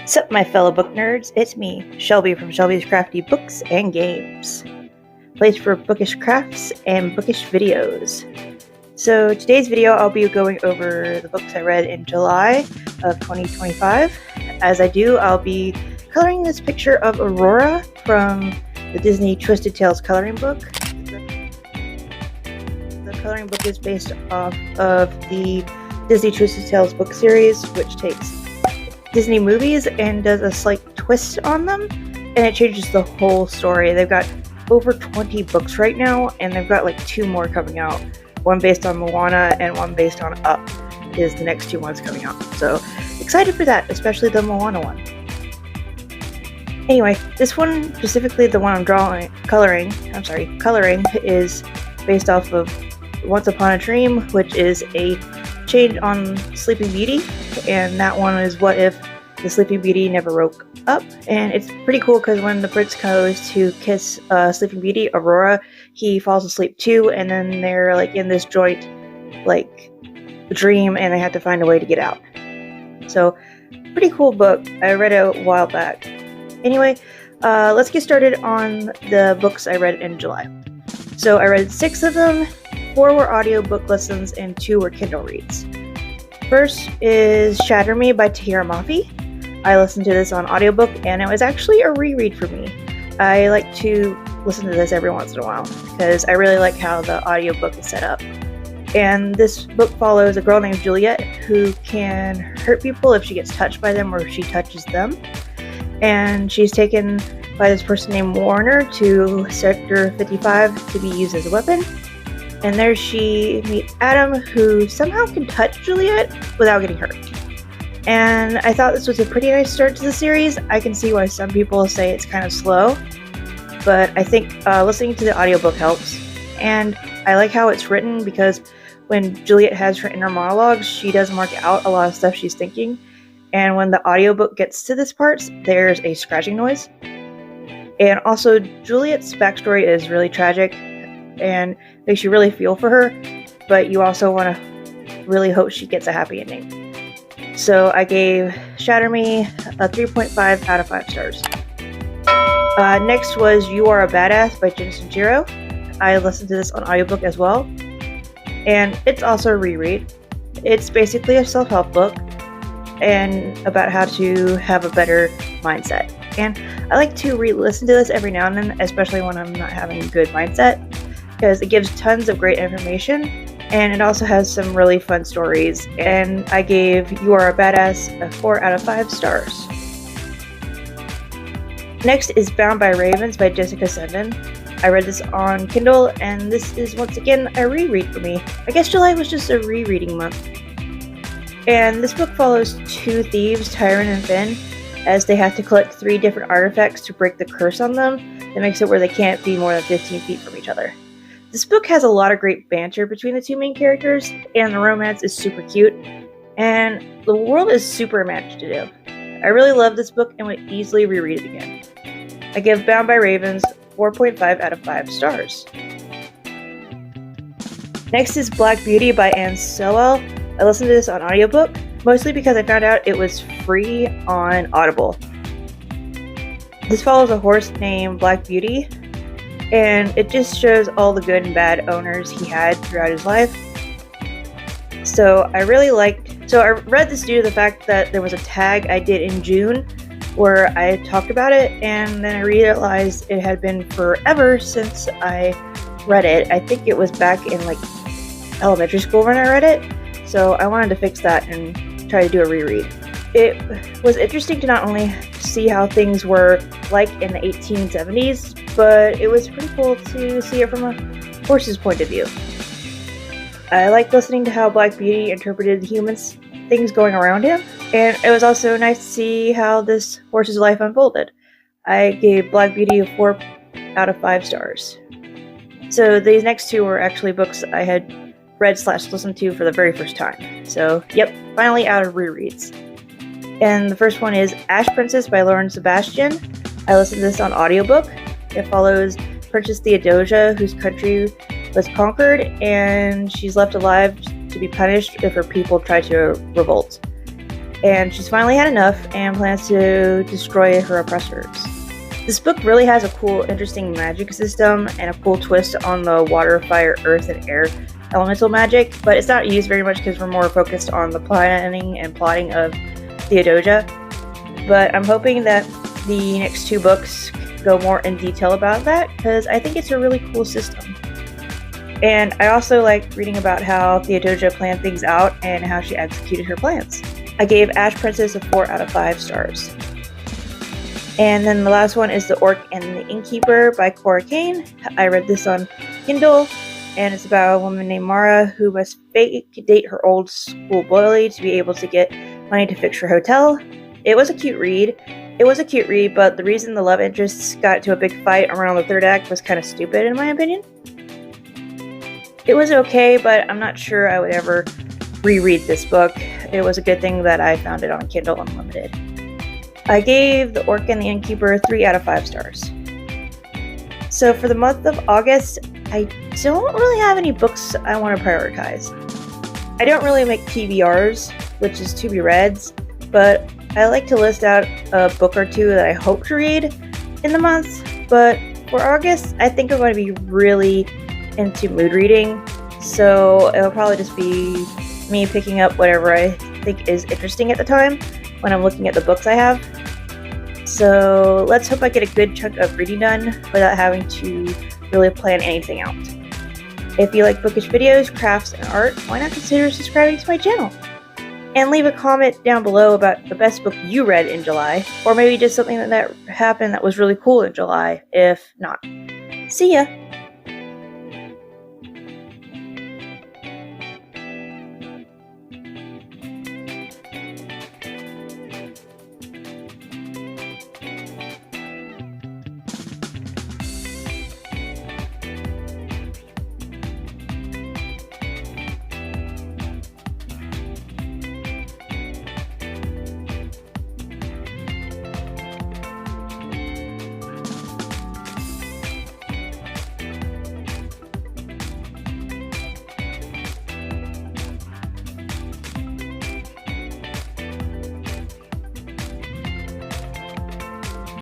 Sup, my fellow book nerds, it's me, Shelby from Shelby's Crafty Books and Games. Place for bookish crafts and bookish videos. So today's video I'll be going over the books I read in July of 2025. As I do, I'll be coloring this picture of Aurora from the Disney Twisted Tales coloring book. The coloring book is based off of the Disney Twisted Tales book series, which takes Disney movies and does a slight twist on them, and it changes the whole story. They've got over 20 books right now, and they've got like 2 more coming out. One based on Moana and one based on Up is the next 2 ones coming out. So excited for that, especially the Moana one. Anyway, this one, specifically the one I'm coloring, is based off of Once Upon a Dream, which is a change on Sleeping Beauty, and that one is what if the Sleeping Beauty never woke up. And it's pretty cool because when the prince goes to kiss Sleeping Beauty, Aurora, he falls asleep too, and then they're like in this joint like dream, and they have to find a way to get out. So pretty cool book. I read it a while back. Anyway, let's get started on the books I read in July. So I read 6 of them. 4 were audiobook listens and 2 were Kindle reads. First is Shatter Me by Tahira Mafi. I listened to this on audiobook, and it was actually a reread for me. I like to listen to this every once in a while because I really like how the audiobook is set up. And this book follows a girl named Juliet who can hurt people if she gets touched by them or if she touches them. And she's taken by this person named Warner to Sector 55 to be used as a weapon. And there she meets Adam, who somehow can touch Juliet without getting hurt. And I thought this was a pretty nice start to the series. I can see why some people say it's kind of slow, but I think listening to the audiobook helps. And I like how it's written because when Juliet has her inner monologues, she does mark out a lot of stuff she's thinking. And when the audiobook gets to this part, there's a scratching noise. And also, Juliet's backstory is really tragic and makes you really feel for her, but you also want to really hope she gets a happy ending. So I gave Shatter Me a 3.5 out of 5 stars. Next was You Are a Badass by Jin Sanjiro. I listened to this on audiobook as well, and it's also a reread. It's basically a self-help book and about how to have a better mindset. And I like to re-listen to this every now and then, especially when I'm not having a good mindset, because it gives tons of great information, and it also has some really fun stories. And I gave You Are a Badass a 4 out of 5 stars. Next is Bound by Ravens by Jessica Senden. I read this on Kindle, and this is once again a reread for me. I guess July was just a rereading month. And this book follows 2 thieves, Tyron and Finn, as they have to collect 3 different artifacts to break the curse on them that makes it where they can't be more than 15 feet from each other. This book has a lot of great banter between the 2 main characters, and the romance is super cute, and the world is super imaginative. I really love this book and would easily reread it again. I give Bound by Ravens 4.5 out of 5 stars. Next is Black Beauty by Anne Sewell. I listened to this on audiobook, mostly because I found out it was free on Audible. This follows a horse named Black Beauty, and it just shows all the good and bad owners he had throughout his life. So I read this due to the fact that there was a tag I did in June where I talked about it, and then I realized it had been forever since I read it. I think it was back in like elementary school when I read it, so I wanted to fix that and try to do a reread. It was interesting to not only see how things were like in the 1870s, but it was pretty cool to see it from a horse's point of view. I liked listening to how Black Beauty interpreted the humans, things going around him, and it was also nice to see how this horse's life unfolded. I gave Black Beauty a 4 out of 5 stars. So these next 2 were actually books I had read/listened to for the very first time. So yep, finally out of rereads. And the first one is Ash Princess by Lauren Sebastian. I listened to this on audiobook. It follows Princess Theodosia, whose country was conquered, and she's left alive to be punished if her people try to revolt. and she's finally had enough and plans to destroy her oppressors. This book really has a cool, interesting magic system and a cool twist on the water, fire, earth, and air elemental magic, but it's not used very much because we're more focused on the planning and plotting of Theodosia. But I'm hoping that the next 2 books go more in detail about that, because I think it's a really cool system. And I also like reading about how Theodosia planned things out and how she executed her plans. I gave Ash Princess a 4 out of 5 stars. And then the last one is The Orc and the Innkeeper by Cora Kane. I read this on Kindle, and it's about a woman named Mara who must fake date her old school bully to be able to get money to fix her hotel. It was a cute read, but the reason the love interests got into a big fight around the 3rd act was kind of stupid in my opinion. It was okay, but I'm not sure I would ever reread this book. It was a good thing that I found it on Kindle Unlimited. I gave The Orc and the Innkeeper 3 out of 5 stars. So for the month of August, I don't really have any books I want to prioritize. I don't really make TBRs, which is to be reads, but I like to list out a book or 2 that I hope to read in the month. But for August, I think I'm going to be really into mood reading, so it'll probably just be me picking up whatever I think is interesting at the time when I'm looking at the books I have. So let's hope I get a good chunk of reading done without having to really plan anything out. If you like bookish videos, crafts, and art, why not consider subscribing to my channel? And leave a comment down below about the best book you read in July, or maybe just something that happened that was really cool in July, if not. See ya!